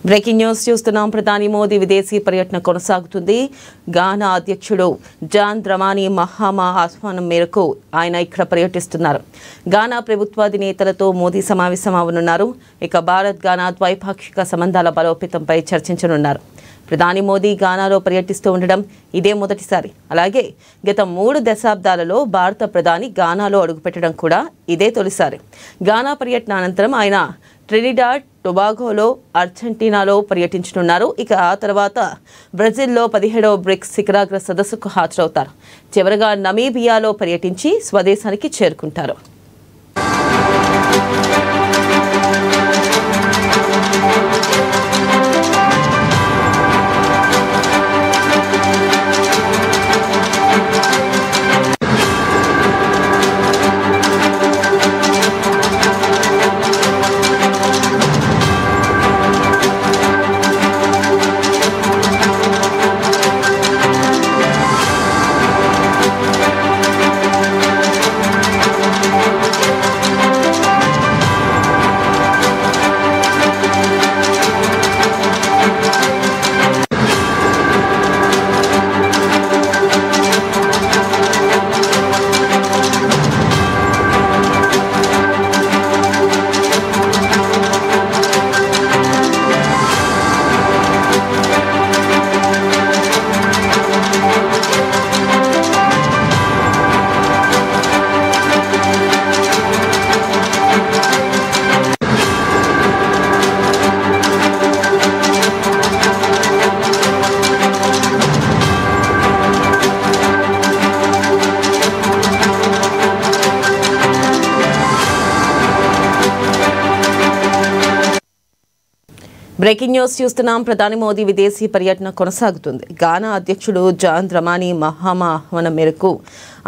Breaking news చూస్తున్నాం. ప్రధాని మోదీ విదేశీ పర్యటన కొనసాగుతుంది. గానా అధ్యక్షుడు జాన్ ద్రమాని మహామా ఆహ్వానం మేరకు ఆయన ఇక్కడ పర్యటిస్తున్నారు. గానా ప్రభుత్వాధినేతలతో మోదీ సమావేశం అవనున్నారు. ఇక భారత్ గానా ద్వైపాక్షిక సంబంధాల బలోపేతంపై చర్చించనున్నారు. ప్రధాని మోదీ గానాలో పర్యటిస్తూ ఉండడం ఇదే మొదటిసారి. అలాగే గత 3 దశాబ్దాలలో భారత ప్రధాని గానాలో అడుగుపెట్టడం కూడా ఇదే తొలిసారి. గానా పర్యటన అనంతరం ఆయన ట్రినిడాడ్ టొబాగోలో, అర్జెంటీనాలో పర్యటించనున్నారు. ఇక ఆ తర్వాత బ్రెజిల్లో 17వ బ్రిక్స్ శిఖరాగ్ర సదస్సుకు హాజరవుతారు. చివరగా నమీబియాలో పర్యటించి స్వదేశానికి చేరుకుంటారు. బ్రేకింగ్ న్యూస్ చూస్తున్నాం. ప్రధాని మోదీ విదేశీ పర్యటన కొనసాగుతుంది. గానా అధ్యక్షుడు జాన్ ద్రమాని మహామా ఆహ్వానం మేరకు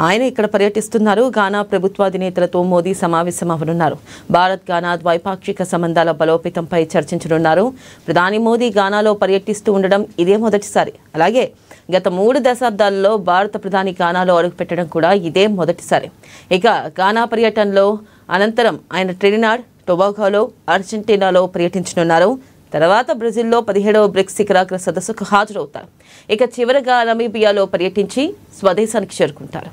ఆయన ఇక్కడ పర్యటిస్తున్నారు. గానా ప్రభుత్వాధినేతలతో మోదీ సమావేశం అవనున్నారు. భారత్ గానా ద్వైపాక్షిక సంబంధాల బలోపేతంపై చర్చించనున్నారు. ప్రధాని మోదీ గానాలో పర్యటిస్తూ ఉండడం ఇదే మొదటిసారి. అలాగే గత 3 దశాబ్దాలలో భారత ప్రధాని గానాలో అడుగుపెట్టడం కూడా ఇదే మొదటిసారి. ఇక గానా పర్యటనలో అనంతరం ఆయన ట్రినిడాడ్ టొబాగోలో, అర్జెంటీనాలో పర్యటించనున్నారు. తర్వాత బ్రెజిల్లో 17వ బ్రిక్స్ శిఖరాగ్ర సదస్సుకు హాజరవుతారు. ఇక చివరగా నమీబియాలో పర్యటించి స్వదేశానికి చేరుకుంటారు.